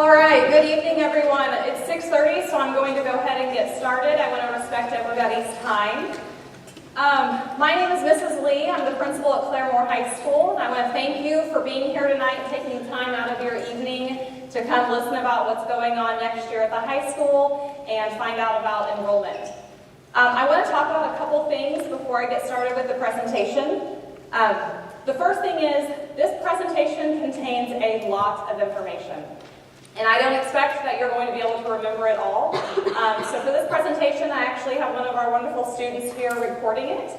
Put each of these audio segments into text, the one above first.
All right, good evening, everyone. It's 6:30, so I'm going to go ahead and get started. I want to respect everybody's time. My name is Mrs. Lee. I'm the principal at Claremore High School, and I want to thank you for being here tonight and taking time out of your evening to come listen about what's going on next year at the high school and find out about enrollment. I want to talk about a couple things before I get started with the presentation. The first thing is, this presentation contains a lot of information. And I don't expect that you're going to be able to remember it all. So for this presentation, I actually have one of our wonderful students here recording it.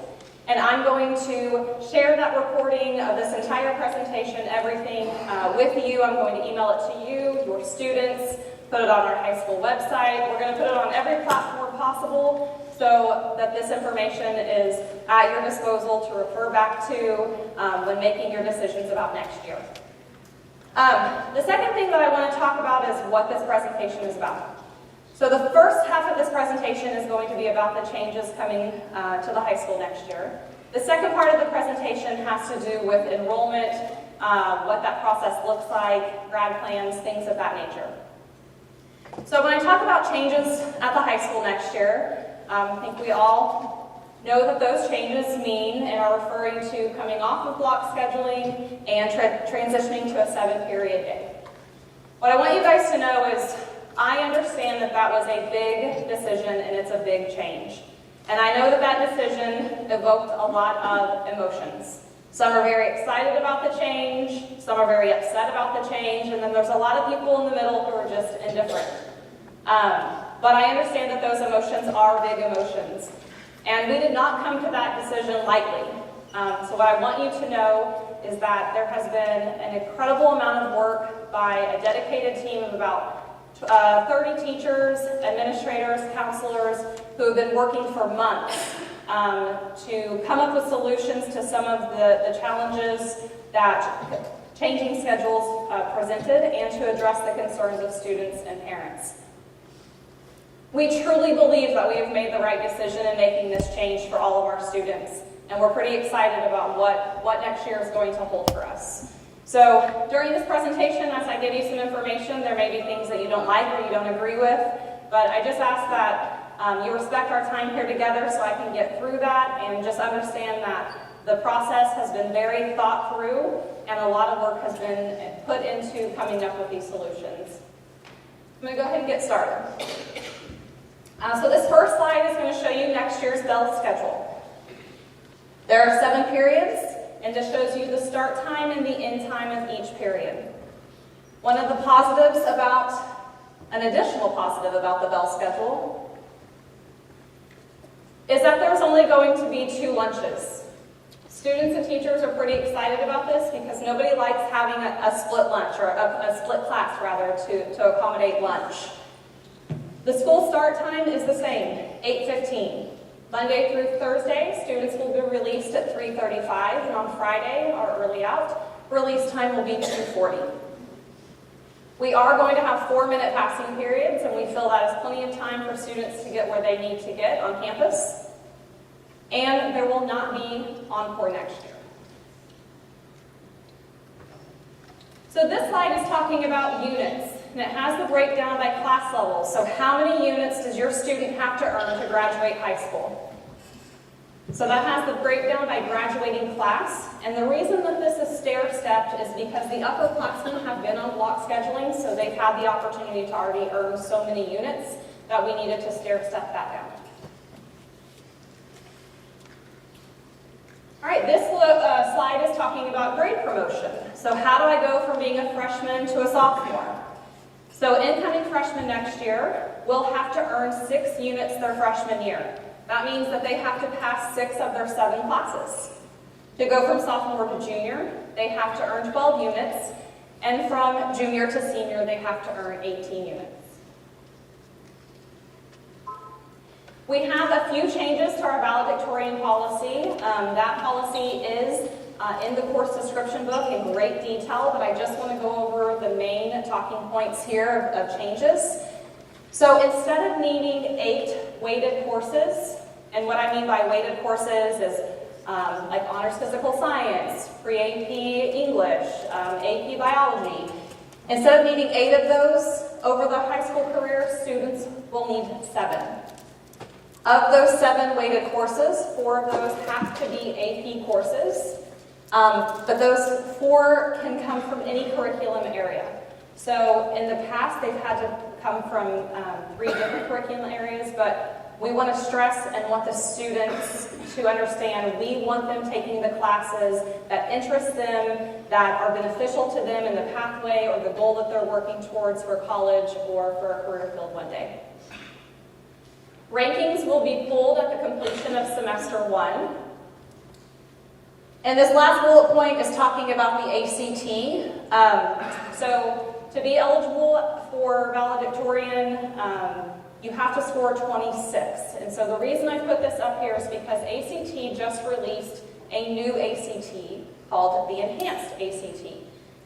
And I'm going to share that recording of this entire presentation, everything with you. I'm going to email it to you, your students, put it on our high school website. We're going to put it on every platform possible so that this information is at your disposal to refer back to when making your decisions about next year. The second thing that I want to talk about is what this presentation is about. So the first half of this presentation is going to be about the changes coming to the high school next year. The second part of the presentation has to do with enrollment, what that process looks like, grad plans, things of that nature. So when I talk about changes at the high school next year, I think we all know that those changes mean and are referring to coming off of block scheduling and transitioning to a 7-period day. What I want you guys to know is I understand that that was a big decision and it's a big change. And I know that that decision evoked a lot of emotions. Some are very excited about the change, some are very upset about the change, and then there's a lot of people in the middle who are just indifferent. But I understand that those emotions are big emotions. And we did not come to that decision lightly. So what I want you to know is that there has been an incredible amount of work by a dedicated team of about 30 teachers, administrators, counselors who have been working for months to come up with solutions to some of the challenges that changing schedules presented and to address the concerns of students and parents. We truly believe that we have made the right decision in making this change for all of our students, and we're pretty excited about what next year is going to hold for us. So during this presentation, as I give you some information, there may be things that you don't like or you don't agree with, but I just ask that you respect our time here together so I can get through that and just understand that the process has been very thought through and a lot of work has been put into coming up with these solutions. I'm going to go ahead and get started. So this first slide is going to show you next year's bell schedule. There are 7 periods, and this shows you the start time and the end time of each period. One of the positives about, an additional positive about the bell schedule, is that there's only going to be 2 lunches. Students and teachers are pretty excited about this because nobody likes having a split lunch, or a split class rather, to accommodate lunch. The school start time is the same, 8:15. Monday through Thursday, students will be released at 3:35, and on Friday, our early out, release time will be 2:40. We are going to have 4-minute passing periods, and we feel that is plenty of time for students to get where they need to get on campus. And there will not be encore next year. So this slide is talking about units. And it has the breakdown by class level. So how many units does your student have to earn to graduate high school? So that has the breakdown by graduating class. And the reason that this is stair-stepped is because the upperclassmen have been on block scheduling, so they've had the opportunity to already earn so many units that we needed to stair-step that down. All right, this slide is talking about grade promotion. So how do I go from being a freshman to a sophomore? So incoming freshmen next year will have to earn 6 units their freshman year. That means that they have to pass 6 of their 7 classes. To go from sophomore to junior, they have to earn 12 units, and from junior to senior, they have to earn 18 units. We have a few changes to our valedictorian policy. That policy is in the course description book in great detail, but I just want to go over the main talking points here of changes. So instead of needing 8 weighted courses, and what I mean by weighted courses is like honors physical science, pre-AP English, AP biology, Instead of needing 8 of those over the high school career, students will need 7. Of those 7 weighted courses, 4 of those have to be AP courses, but those 4 can come from any curriculum area. So in the past, they've had to come from 3 different curriculum areas, but we want to stress and want the students to understand we want them taking the classes that interest them, that are beneficial to them in the pathway or the goal that they're working towards for college or for a career field one day. Rankings will be pulled at the completion of semester 1. And this last bullet point is talking about the ACT. So to be eligible for valedictorian, you have to score 26. And so the reason I put this up here is because ACT just released a new ACT called the Enhanced ACT.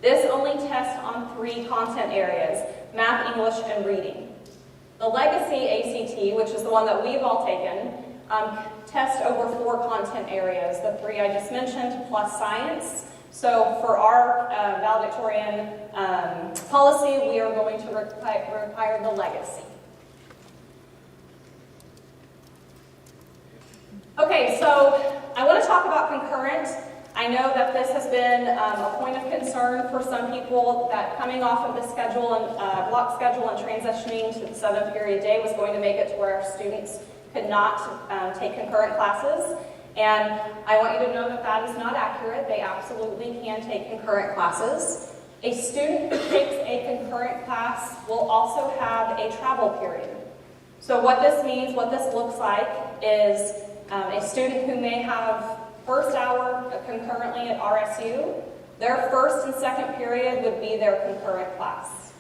This only tests on 3 content areas: math, English, and reading. The Legacy ACT, which is the one that we've all taken, tests over 4 content areas, the 3 I just mentioned, plus science. So for our valedictorian policy, we are going to require the Legacy. Okay, so I want to talk about concurrent. I know that this has been a point of concern for some people, that coming off of the schedule and block schedule and transitioning to the 7th period day was going to make it to where our students could not take concurrent classes. And I want you to know that that is not accurate. They absolutely can take concurrent classes. A student who takes a concurrent class will also have a travel period. So what this means, what this looks like, is a student who may have first hour concurrently at RSU, their first and second period would be their concurrent class.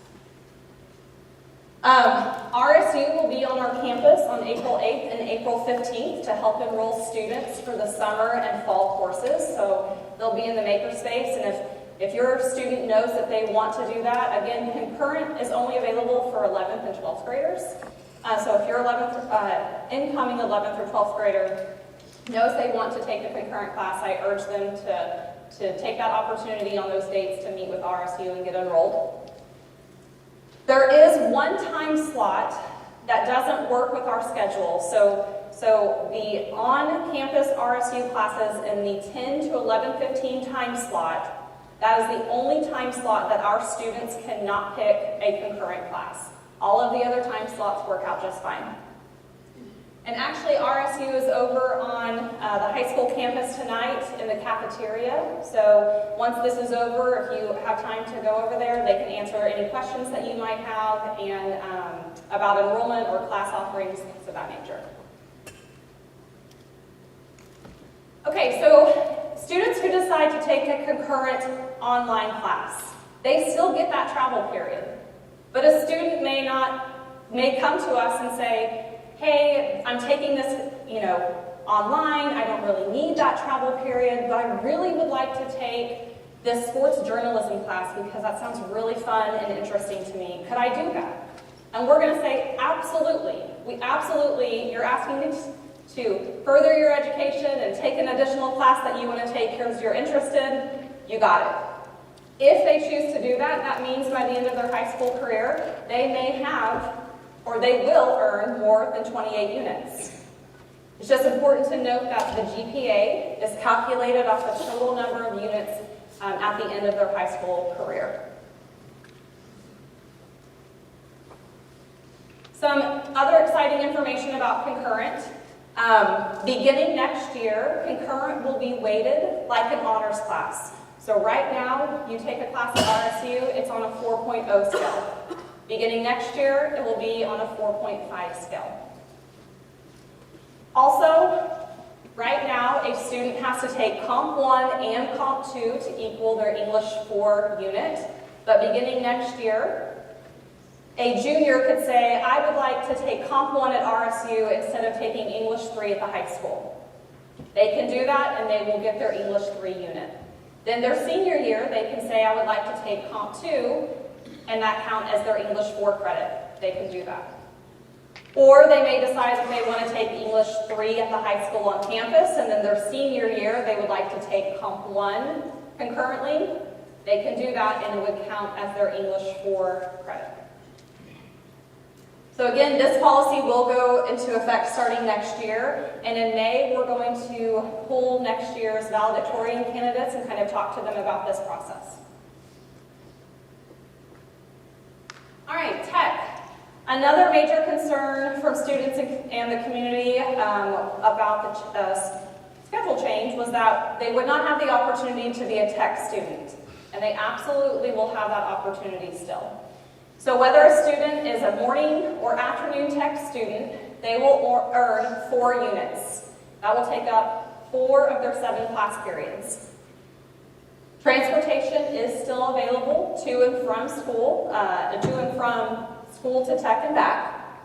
RSU will be on our campus on April 8th and April 15th to help enroll students for the summer and fall courses. So they'll be in the makerspace, and if your student knows that they want to do that, again, concurrent is only available for 11th and 12th graders. So if your incoming 11th or 12th grader knows they want to take a concurrent class, I urge them to take that opportunity on those dates to meet with RSU and get enrolled. There is one time slot that doesn't work with our schedule. So the on-campus RSU classes in the 10 to 11:15 time slot, that is the only time slot that our students cannot pick a concurrent class. All of the other time slots work out just fine. And actually, RSU is over on the high school campus tonight in the cafeteria. So once this is over, if you have time to go over there, they can answer any questions that you might have and about enrollment or class offerings, things of that nature. Okay, so students who decide to take a concurrent online class, they still get that travel period. But a student may come to us and say, hey, I'm taking this, online. I don't really need that travel period, but I really would like to take this sports journalism class because that sounds really fun and interesting to me. Could I do that? And we're going to say, absolutely. You're asking to further your education and take an additional class that you want to take because you're interested. You got it. If they choose to do that, that means by the end of their high school career, they may have, or they will earn more than 28 units. It's just important to note that the GPA is calculated off the total number of units at the end of their high school career. Some other exciting information about concurrent. Beginning next year, concurrent will be weighted like an honors class. So right now, you take a class at RSU, it's on a 4.0 scale. Beginning next year, it will be on a 4.5 scale. Also, right now, a student has to take Comp 1 and Comp 2 to equal their English 4 unit. But beginning next year, a junior could say, I would like to take Comp 1 at RSU instead of taking English 3 at the high school. They can do that, and they will get their English 3 unit. Then their senior year, they can say, I would like to take Comp 2, and that count as their English 4 credit. They can do that. Or they may decide that they want to take English 3 at the high school on campus, and then their senior year, they would like to take Comp 1 concurrently. they can do that and it would count as their English 4 credit. So again, this policy will go into effect starting next year, and in May we're going to pull next year's valedictorian candidates and kind of talk to them about this process. All right, tech. Another major concern from students and the community about the schedule change was that they would not have the opportunity to be a tech student, and they absolutely will have that opportunity still. So whether a student is a morning or afternoon tech student, they will earn 4 units. That will take up 4 of their 7 class periods. Transportation is still available to and from school to tech and back.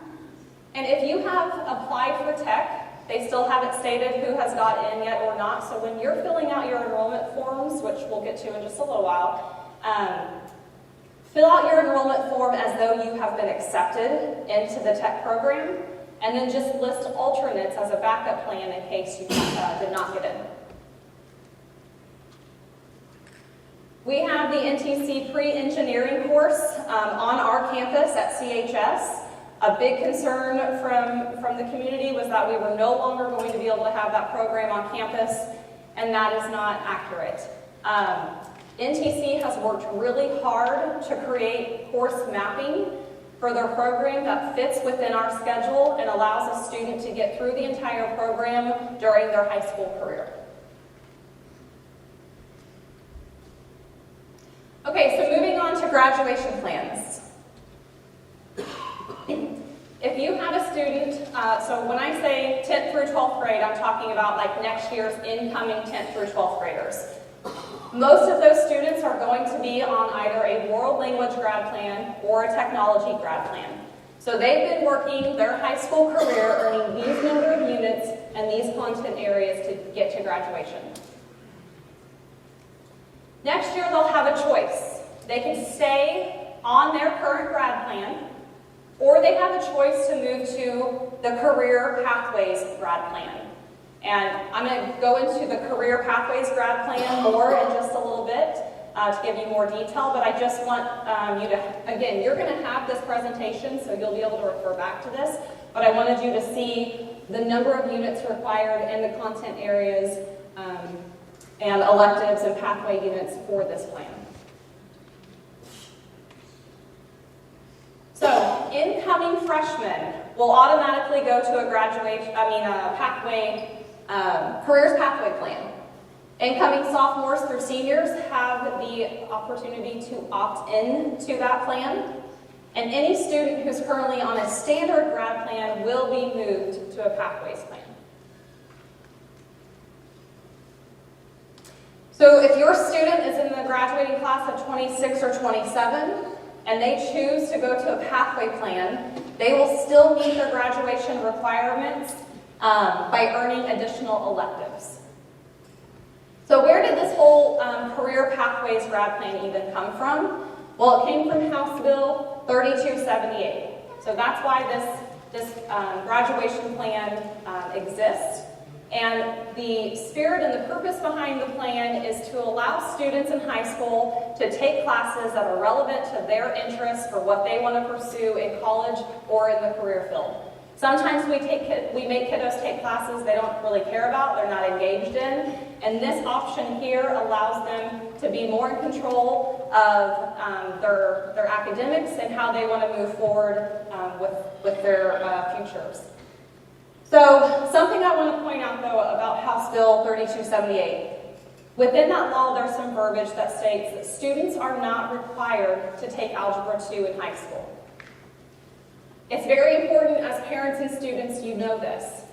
And if you have applied for tech, they still haven't stated who has got in yet or not, so when you're filling out your enrollment forms, which we'll get to in just a little while, fill out your enrollment form as though you have been accepted into the tech program, and then just list alternates as a backup plan in case you did not get in. We have the NTC pre-engineering course on our campus at CHS. A big concern from the community was that we were no longer going to be able to have that program on campus, and that is not accurate. NTC has worked really hard to create course mapping for their program that fits within our schedule and allows a student to get through the entire program during their high school career. Okay, so moving on to graduation plans. If you have a student, so when I say 10th through 12th grade, I'm talking about like next year's incoming 10th through 12th graders. Most of those students are going to be on either a world language grad plan or a technology grad plan. So they've been working their high school career earning these number of units and these content areas to get to graduation. Next year they'll have a choice. They can stay on their current grad plan, or they have a choice to move to the Career Pathways grad plan. And I'm going to go into the Career Pathways grad plan more in just a little bit to give you more detail, but I just want you to, again, you're going to have this presentation, so you'll be able to refer back to this, but I wanted you to see the number of units required and the content areas and electives and pathway units for this plan. So, incoming freshmen will automatically go to a careers pathway plan. Incoming sophomores through seniors have the opportunity to opt in to that plan. And any student who's currently on a standard grad plan will be moved to a pathways plan. So if your student is in the graduating class of 26 or 27, and they choose to go to a pathway plan, they will still meet their graduation requirements by earning additional electives. So where did this whole Career Pathways grad plan even come from? Well, it came from House Bill 3278. So that's why this graduation plan exists. And the spirit and the purpose behind the plan is to allow students in high school to take classes that are relevant to their interests for what they want to pursue in college or in the career field. Sometimes we make kiddos take classes they don't really care about, they're not engaged in, and this option here allows them to be more in control of their academics and how they want to move forward with their futures. So, something I want to point out, though, about House Bill 3278. Within that law, there's some verbiage that states that students are not required to take Algebra 2 in high school. It's very important as parents and students you know this.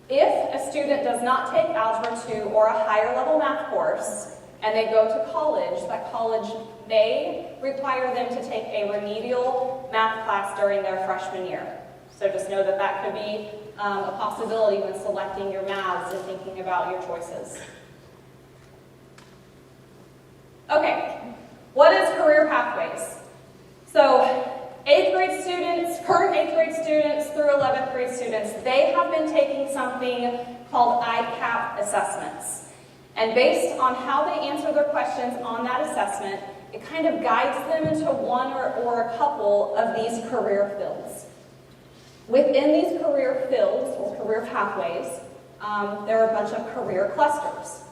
If a student does not take Algebra 2 or a higher level math course, and they go to college, that college may require them to take a remedial math class during their freshman year. So just know that that could be a possibility when selecting your maths and thinking about your choices. Okay, what is Career Pathways? So 8th grade students, current 8th grade students through 11th grade students, they have been taking something called ICAP assessments. And based on how they answer their questions on that assessment, it kind of guides them into one or a couple of these career fields. Within these career fields, or career pathways, there are a bunch of career clusters.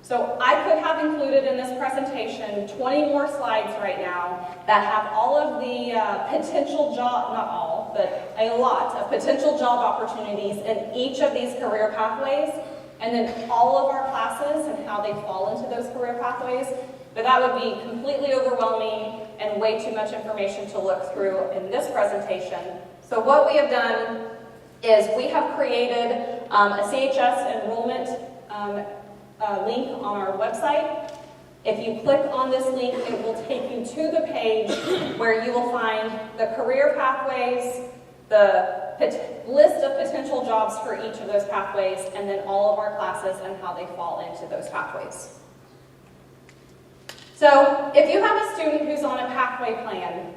So I could have included in this presentation 20 more slides right now that have all of the potential job, not all, but a lot of potential job opportunities in each of these career pathways, and then all of our classes and how they fall into those career pathways. But that would be completely overwhelming and way too much information to look through in this presentation. So what we have done is we have created a CHS enrollment link on our website. If you click on this link, it will take you to the page where you will find the career pathways, the list of potential jobs for each of those pathways, and then all of our classes and how they fall into those pathways. So if you have a student who's on a pathway plan,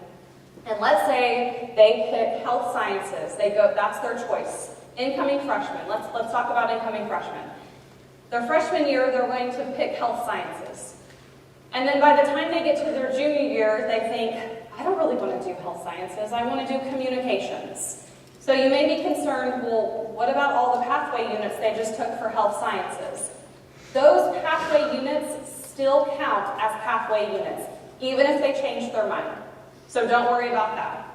and let's say they pick health sciences, that's their choice. Incoming freshmen, let's talk about incoming freshmen. Their freshman year, they're going to pick health sciences. And then by the time they get to their junior year, they think, I don't really want to do health sciences, I want to do communications. So you may be concerned, well, what about all the pathway units they just took for health sciences? Those pathway units still count as pathway units, even if they change their mind. So don't worry about that.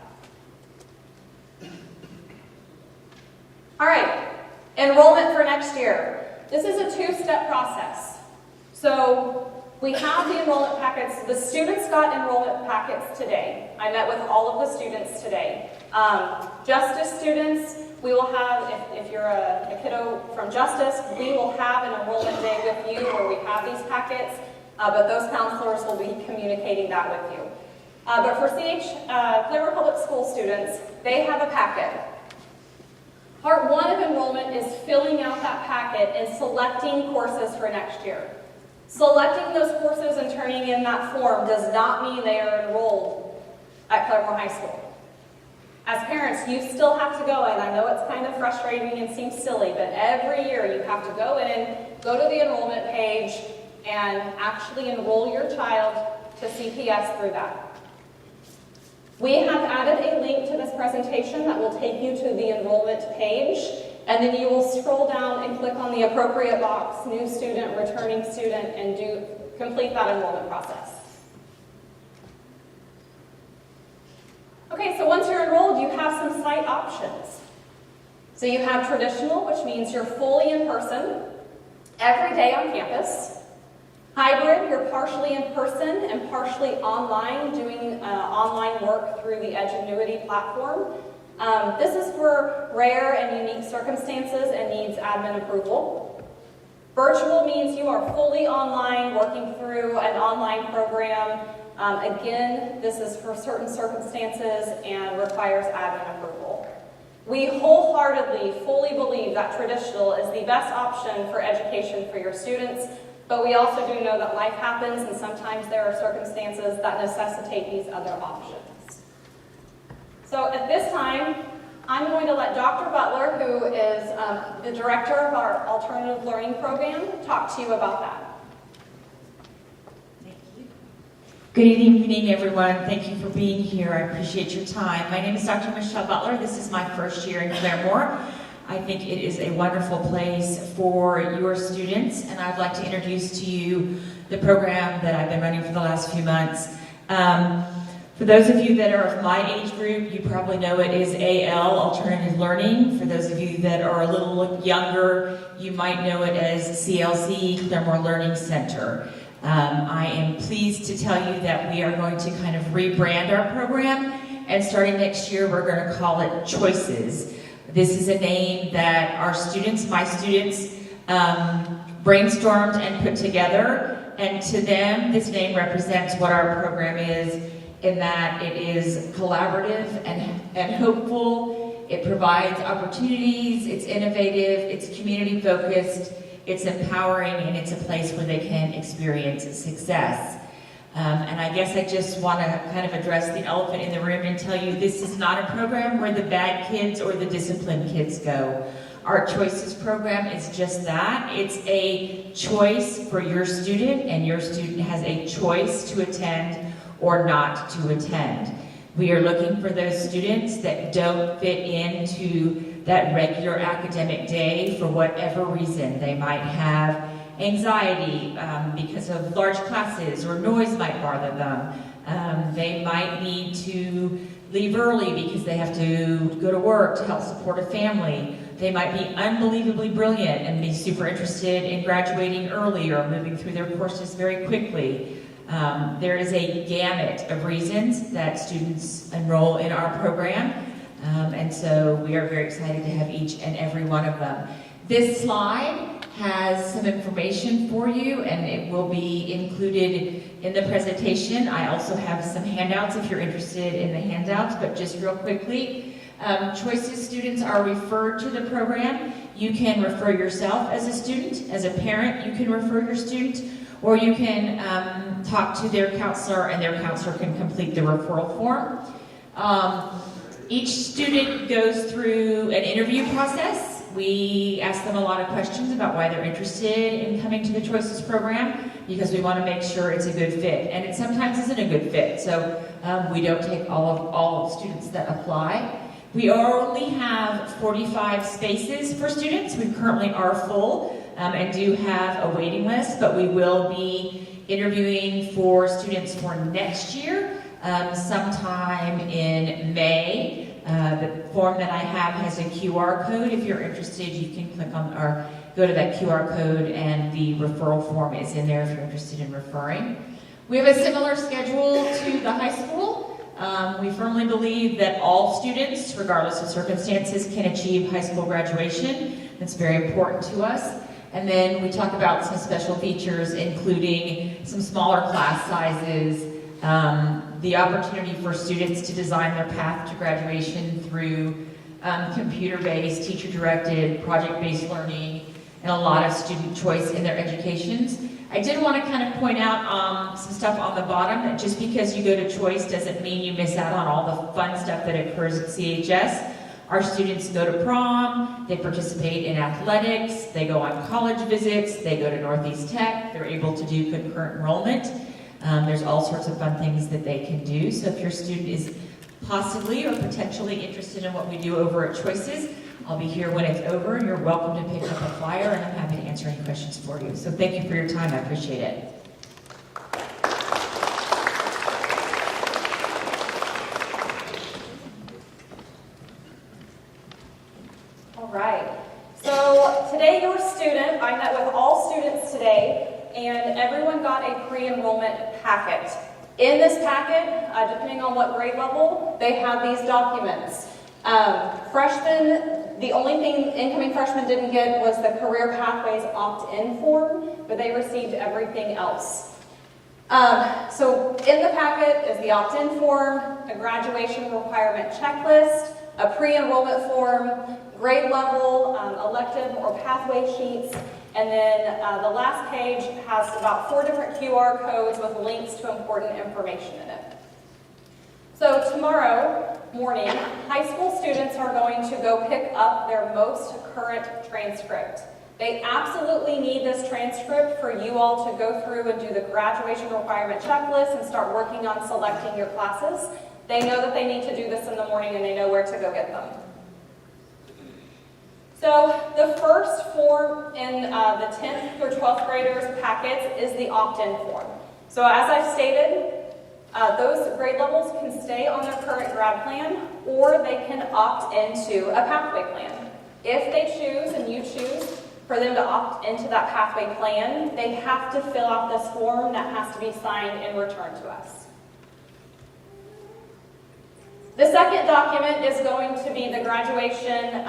All right, enrollment for next year. This is a two-step process. So we have the enrollment packets. The students got enrollment packets today. I met with all of the students today. Justice students, we will have, if you're a kiddo from Justice, we will have an enrollment day with you where we have these packets, but those counselors will be communicating that with you. But for Claremore Public School students, they have a packet. Part 1 of enrollment is filling out that packet and selecting courses for next year. Selecting those courses and turning in that form does not mean they are enrolled at Claremore High School. As parents, you still have to go in. I know it's kind of frustrating and seems silly, but every year you have to go in, go to the enrollment page, and actually enroll your child to CPS through that. We have added a link to this presentation that will take you to the enrollment page, and then you will scroll down and click on the appropriate box, new student, returning student, and complete that enrollment process. Okay, so once you're enrolled, you have some site options. So you have traditional, which means you're fully in person, every day on campus. Hybrid, you're partially in person and partially online, doing online work through the Edgenuity platform. This is for rare and unique circumstances and needs admin approval. Virtual means you are fully online, working through an online program. Again, this is for certain circumstances and requires admin approval. We wholeheartedly, fully believe that traditional is the best option for education for your students, but we also do know that life happens and sometimes there are circumstances that necessitate these other options. So at this time, I'm going to let Dr. Butler, who is the director of our alternative learning program, talk to you about that. Thank you. Good evening, everyone. Thank you for being here. I appreciate your time. My name is Dr. Michelle Butler. This is my first year in Claremore. I think it is a wonderful place for your students, and I'd like to introduce to you the program that I've been running for the last few months. For those of you that are of my age group, you probably know it is AL, Alternative Learning. For those of you that are a little younger, you might know it as CLC, Claremore Learning Center. I am pleased to tell you that we are going to kind of rebrand our program, and starting next year, we're going to call it Choices. This is a name that our students, my students, brainstormed and put together, and to them, this name represents what our program is, in that it is collaborative and hopeful. It provides opportunities, it's innovative, it's community focused, it's empowering, and it's a place where they can experience success. And I guess I just want to kind of address the elephant in the room and tell you this is not a program where the bad kids or the disciplined kids go. Our Choices program is just that. It's a choice for your student, and your student has a choice to attend or not to attend. We are looking for those students that don't fit into that regular academic day for whatever reason. They might have anxiety because of large classes, or noise might bother them. They might need to leave early because they have to go to work to help support a family. They might be unbelievably brilliant and be super interested in graduating early or moving through their courses very quickly. There is a gamut of reasons that students enroll in our program, and so we are very excited to have each and every one of them. This slide has some information for you, and it will be included in the presentation. I also have some handouts if you're interested in the handouts, but just real quickly, Choices students are referred to the program. You can refer yourself as a student. As a parent, you can refer your student, or you can talk to their counselor, and their counselor can complete the referral form. Each student goes through an interview process. We ask them a lot of questions about why they're interested in coming to the Choices program, because we want to make sure it's a good fit. And it sometimes isn't a good fit, so we don't take all students that apply. We only have 45 spaces for students. We currently are full and do have a waiting list, but we will be interviewing for students for next year, sometime in May. The form that I have has a QR code. If you're interested, you can click on or go to that QR code, and the referral form is in there if you're interested in referring. We have a similar schedule to the high school. We firmly believe that all students, regardless of circumstances, can achieve high school graduation. That's very important to us. And then we talk about some special features, including some smaller class sizes, the opportunity for students to design their path to graduation through computer-based, teacher-directed, project-based learning, and a lot of student choice in their educations. I did want to kind of point out some stuff on the bottom, that just because you go to Choice doesn't mean you miss out on all the fun stuff that occurs at CHS. Our students go to prom, they participate in athletics, they go on college visits, they go to Northeast Tech, they're able to do concurrent enrollment. There's all sorts of fun things that they can do. So if your student is possibly or potentially interested in what we do over at Choices, I'll be here when it's over, and you're welcome to pick up a flyer, and I'm happy to answer any questions for you. So thank you for your time. I appreciate it. All right. So today you're a student. I met with all students today, and everyone got a pre-enrollment packet. In this packet, depending on what grade level, they have these documents. Freshmen, the only thing incoming freshmen didn't get was the Career Pathways opt-in form, but they received everything else. So in the packet is the opt-in form, a graduation requirement checklist, a pre-enrollment form, grade level, elective or pathway sheets, and then the last page has about 4 different QR codes with links to important information in it. So tomorrow morning, high school students are going to go pick up their most current transcript. They absolutely need this transcript for you all to go through and do the graduation requirement checklist and start working on selecting your classes. They know that they need to do this in the morning, and they know where to go get them. So the first form in the 10th through 12th graders packets is the opt-in form. So as I've stated, those grade levels can stay on their current grad plan, or they can opt into a pathway plan. If they choose, and you choose, for them to opt into that pathway plan, they have to fill out this form that has to be signed and returned to us. The second document is going to be the graduation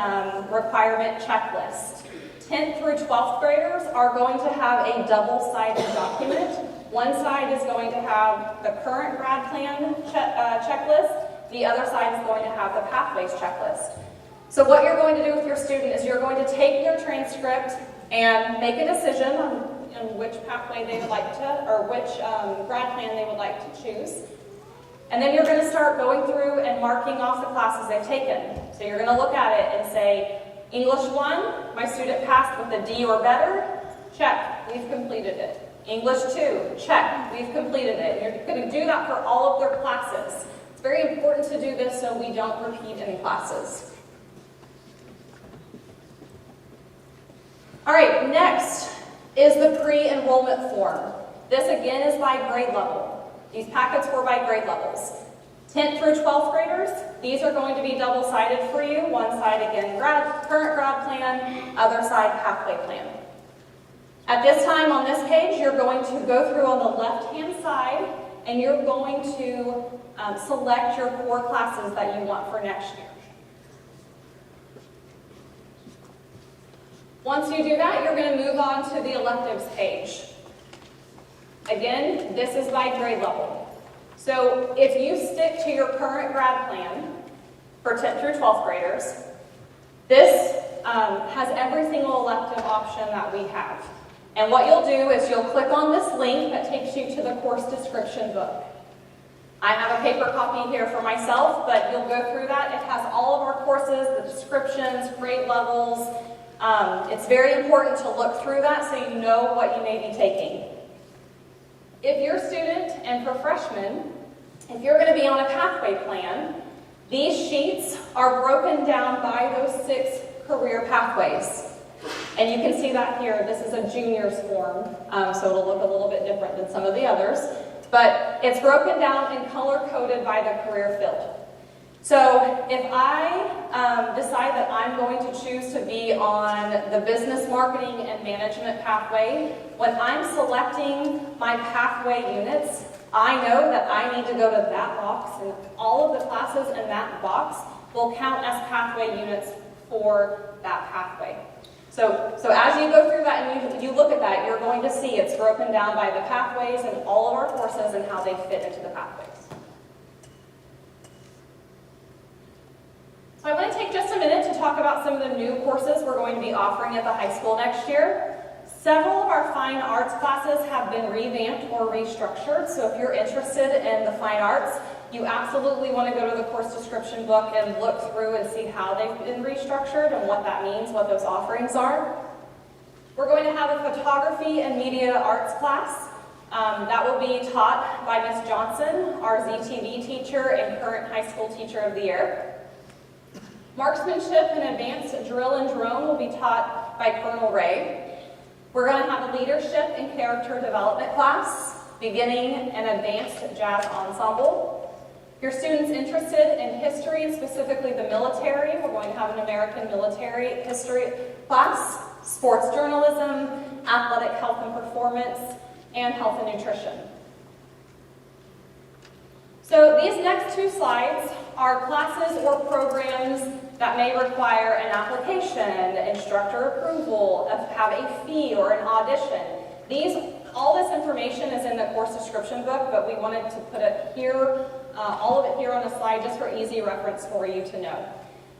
requirement checklist. 10th through 12th graders are going to have a double-sided document. One side is going to have the current grad plan checklist. The other side is going to have the pathways checklist. So what you're going to do with your student is you're going to take their transcript and make a decision on which pathway they would like to, or which grad plan they would like to choose. And then you're going to start going through and marking off the classes they've taken. So you're going to look at it and say, English 1, my student passed with a D or better. Check, we've completed it. English 2, check, we've completed it. You're going to do that for all of their classes. It's very important to do this so we don't repeat any classes. All right, next is the pre-enrollment form. This again is by grade level. These packets were by grade levels. 10th through 12th graders, these are going to be double-sided for you. One side, again, current grad plan, other side, pathway plan. At this time on this page, you're going to go through on the left-hand side, and you're going to select your core classes that you want for next year. Once you do that, you're going to move on to the electives page. Again, this is by grade level. So if you stick to your current grad plan for 10th through 12th graders, this has every single elective option that we have. And what you'll do is you'll click on this link that takes you to the course description book. I have a paper copy here for myself, but you'll go through that. It has all of our courses, the descriptions, grade levels. It's very important to look through that so you know what you may be taking. If you're a student and for freshmen, if you're going to be on a pathway plan, these sheets are broken down by those 6 career pathways. And you can see that here. This is a junior's form, so it'll look a little bit different than some of the others. But it's broken down and color-coded by the career field. So if I decide that I'm going to choose to be on the business marketing and management pathway, when I'm selecting my pathway units, I know that I need to go to that box, and all of the classes in that box will count as pathway units for that pathway. So as you go through that and you look at that, you're going to see it's broken down by the pathways and all of our courses and how they fit into the pathways. So I want to take just a minute to talk about some of the new courses we're going to be offering at the high school next year. Several of our fine arts classes have been revamped or restructured, so if you're interested in the fine arts, you absolutely want to go to the course description book and look through and see how they've been restructured and what that means, what those offerings are. We're going to have a photography and media arts class. That will be taught by Ms. Johnson, our ZTV teacher and current high school teacher of the year. Marksmanship and advanced drill and drone will be taught by Colonel Ray. We're going to have a leadership and character development class, beginning and advanced jazz ensemble. Your students interested in history, and specifically the military, we're going to have an American military history class, sports journalism, athletic health and performance, and health and nutrition. So these next 2 slides are classes or programs that may require an application, instructor approval, have a fee or an audition. All this information is in the course description book, but we wanted to put it here, all of it here on the slide just for easy reference for you to know.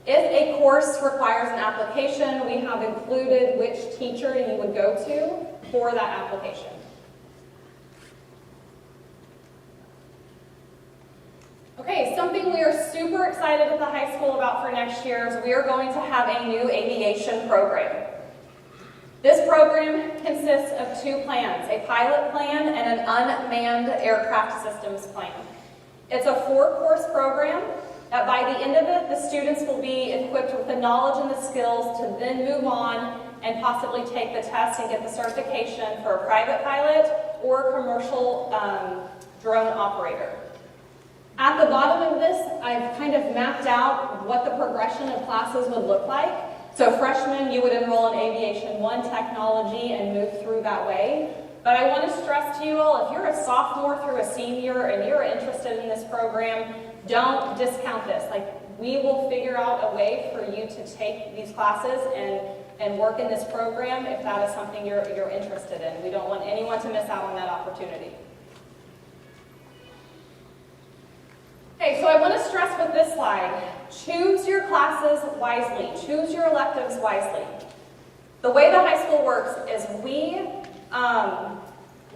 If a course requires an application, we have included which teacher you would go to for that application. Okay, something we are super excited at the high school about for next year is we are going to have a new aviation program. This program consists of 2 plans, a pilot plan and an unmanned aircraft systems plan. It's a 4-course program that by the end of it, the students will be equipped with the knowledge and the skills to then move on and possibly take the test and get the certification for a private pilot or a commercial drone operator. At the bottom of this, I've kind of mapped out what the progression of classes would look like. So freshmen, you would enroll in Aviation 1 technology and move through that way. But I want to stress to you all, if you're a sophomore through a senior and you're interested in this program, don't discount this. We will figure out a way for you to take these classes and work in this program if that is something you're interested in. We don't want anyone to miss out on that opportunity. Okay, so I want to stress with this slide, choose your classes wisely, choose your electives wisely. The way the high school works is we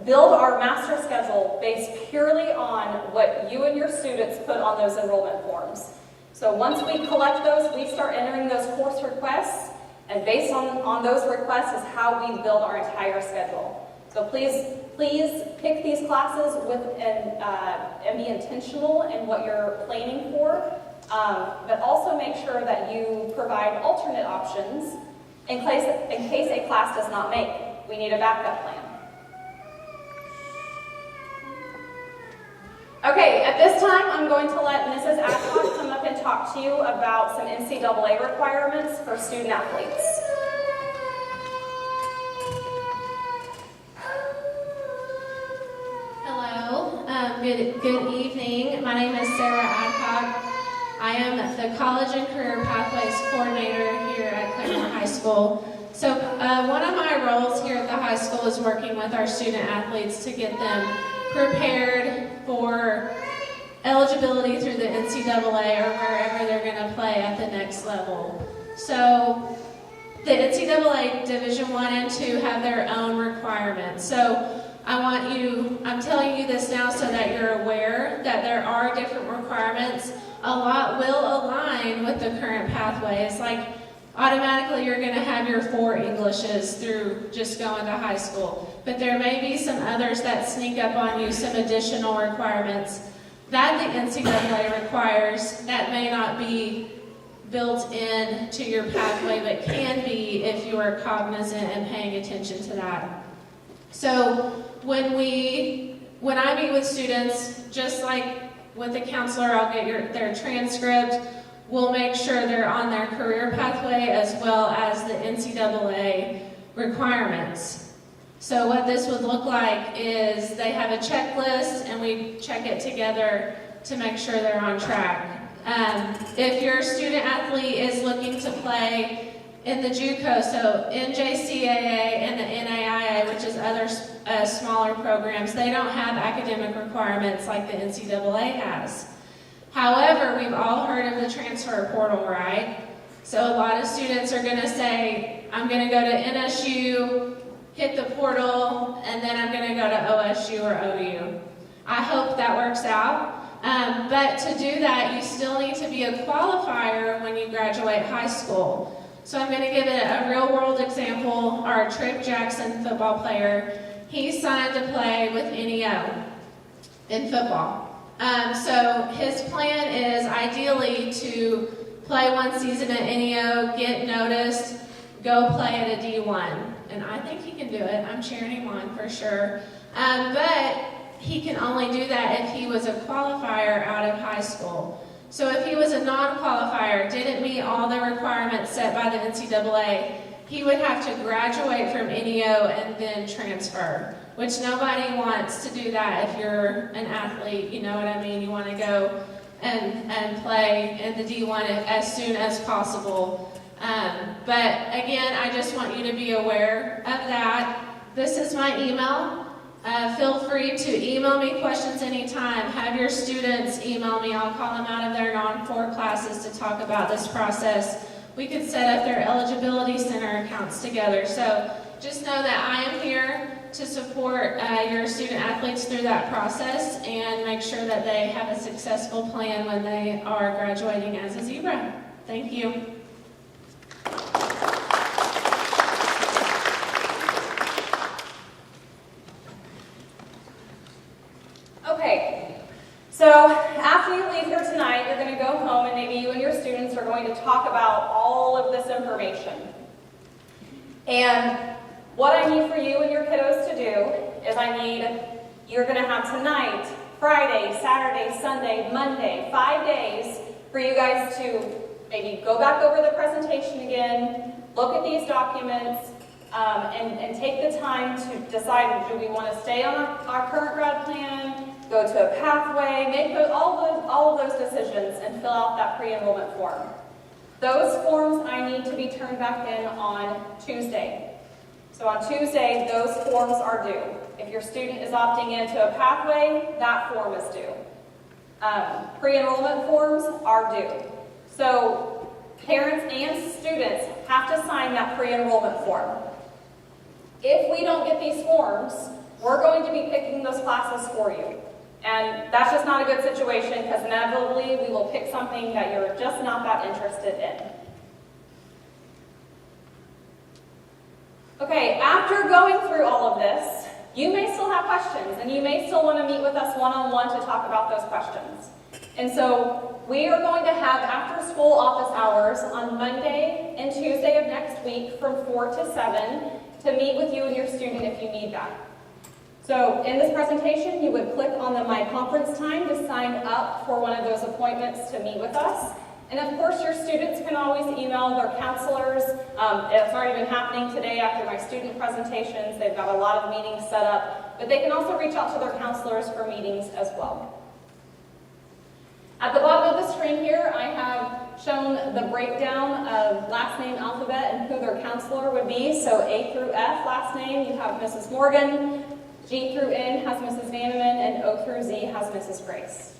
build our master schedule based purely on what you and your students put on those enrollment forms. So once we collect those, we start entering those course requests, And based on those requests is how we build our entire schedule. So please pick these classes and be intentional in what you're planning for, but also make sure that you provide alternate options in case a class does not make. We need a backup plan. Okay, at this time, I'm going to let Mrs. Adcock come up and talk to you about some NCAA requirements for student athletes. Hello, good evening. My name is Sarah Adcock. I am the College and Career Pathways Coordinator here at Claremore High School. So one of my roles here at the high school is working with our student athletes to get them prepared for eligibility through the NCAA or wherever they're going to play at the next level. So the NCAA Division I and II have their own requirements. So I'm telling you this now so that you're aware that there are different requirements. A lot will align with the current pathway. It's like automatically you're going to have your 4 Englishes through just going to high school. But there may be some others that sneak up on you, some additional requirements that the NCAA requires that may not be built in to your pathway, but can be if you are cognizant and paying attention to that. So when I meet with students, just like with the counselor, I'll get their transcript. We'll make sure they're on their career pathway as well as the NCAA requirements. So what this would look like is they have a checklist and we check it together to make sure they're on track. If your student athlete is looking to play in the JUCO, so NJCAA and the NAIA, which is other smaller programs, they don't have academic requirements like the NCAA has. However, we've all heard of the transfer portal, right? So a lot of students are going to say, I'm going to go to NSU, hit the portal, and then I'm going to go to OSU or OU. I hope that works out. But to do that, you still need to be a qualifier when you graduate high school. So I'm going to give it a real-world example. Our Trick Jackson football player, he signed to play with NEO in football. So his plan is ideally to play one season at NEO, get noticed, go play at a D1. And I think he can do it. I'm cheering him on for sure. But he can only do that if he was a qualifier out of high school. So if he was a non-qualifier, didn't meet all the requirements set by the NCAA, he would have to graduate from NEO and then transfer, which nobody wants to do that if you're an athlete, you know what I mean? You want to go and play in the D1 as soon as possible. But again, I just want you to be aware of that. This is my email. Feel free to email me questions anytime. Have your students email me. I'll call them out of their non-4 classes to talk about this process. We could set up their eligibility center accounts together. So just know that I am here to support your student athletes through that process and make sure that they have a successful plan when they are graduating as a Zebra. Thank you. Okay, so after you leave here tonight, you're going to go home and maybe you and your students are going to talk about all of this information. And what I need for you and your kiddos to do is you're going to have tonight, Friday, Saturday, Sunday, Monday, 5 days for you guys to maybe go back over the presentation again, look at these documents, and take the time to decide, do we want to stay on our current grad plan, go to a pathway, make all of those decisions and fill out that pre-enrollment form. Those forms I need to be turned back in on Tuesday. So on Tuesday, those forms are due. If your student is opting into a pathway, that form is due. Pre-enrollment forms are due. So parents and students have to sign that pre-enrollment form. If we don't get these forms, we're going to be picking those classes for you. And that's just not a good situation because inevitably we will pick something that you're just not that interested in. Okay, after going through all of this, you may still have questions, and you may still want to meet with us one-on-one to talk about those questions. And so we are going to have after-school office hours on Monday and Tuesday of next week from 4 to 7 to meet with you and your student if you need that. So in this presentation, you would click on the My Conference Time to sign up for one of those appointments to meet with us. And of course, your students can always email their counselors. It's already been happening today after my student presentations. They've got a lot of meetings set up, but they can also reach out to their counselors for meetings as well. At the bottom of the screen here, I have shown the breakdown of last name alphabet and who their counselor would be. So A through F last name, you have Mrs. Morgan. G through N has Mrs. Vanneman, and O through Z has Mrs. Grace.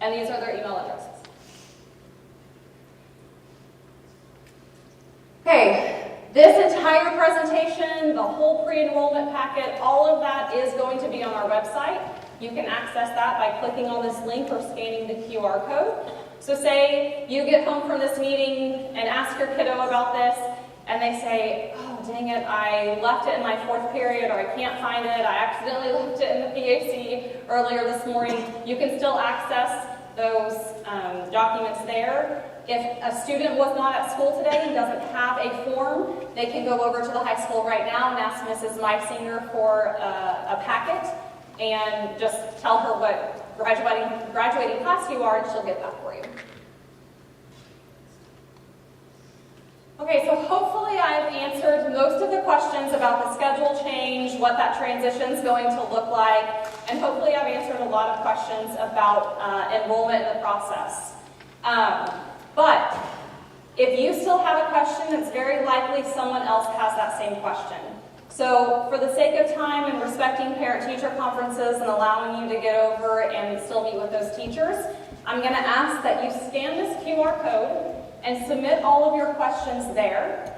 And these are their email addresses. Okay, this entire presentation, the whole pre-enrollment packet, all of that is going to be on our website. You can access that by clicking on this link or scanning the QR code. So say you get home from this meeting and ask your kiddo about this, and they say, oh, dang it, I left it in my fourth period, or I can't find it, I accidentally left it in the PAC earlier this morning. You can still access those documents there. If a student was not at school today and doesn't have a form, they can go over to the high school right now and ask Mrs. Meisinger for a packet and just tell her what graduating class you are, and she'll get that for you. Okay, so hopefully I've answered most of the questions about the schedule change, what that transition is going to look like, and hopefully I've answered a lot of questions about enrollment in the process. But if you still have a question, it's very likely someone else has that same question. So for the sake of time and respecting parent-teacher conferences and allowing you to get over and still meet with those teachers, I'm going to ask that you scan this QR code and submit all of your questions there.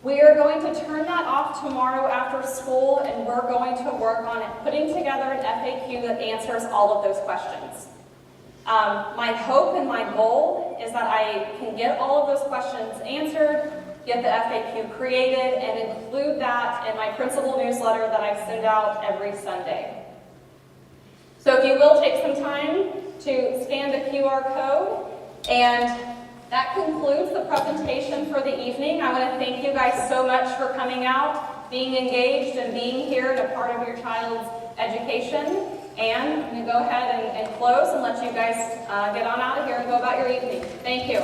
We are going to turn that off tomorrow after school, and we're going to work on putting together an FAQ that answers all of those questions. My hope and my goal is that I can get all of those questions answered, get the FAQ created, and include that in my principal newsletter that I send out every Sunday. So if you will take some time to scan the QR code, and that concludes the presentation for the evening. I want to thank you guys so much for coming out, being engaged, and being here and a part of your child's education. And I'm going to go ahead and close and let you guys get on out of here and go about your evening. Thank you.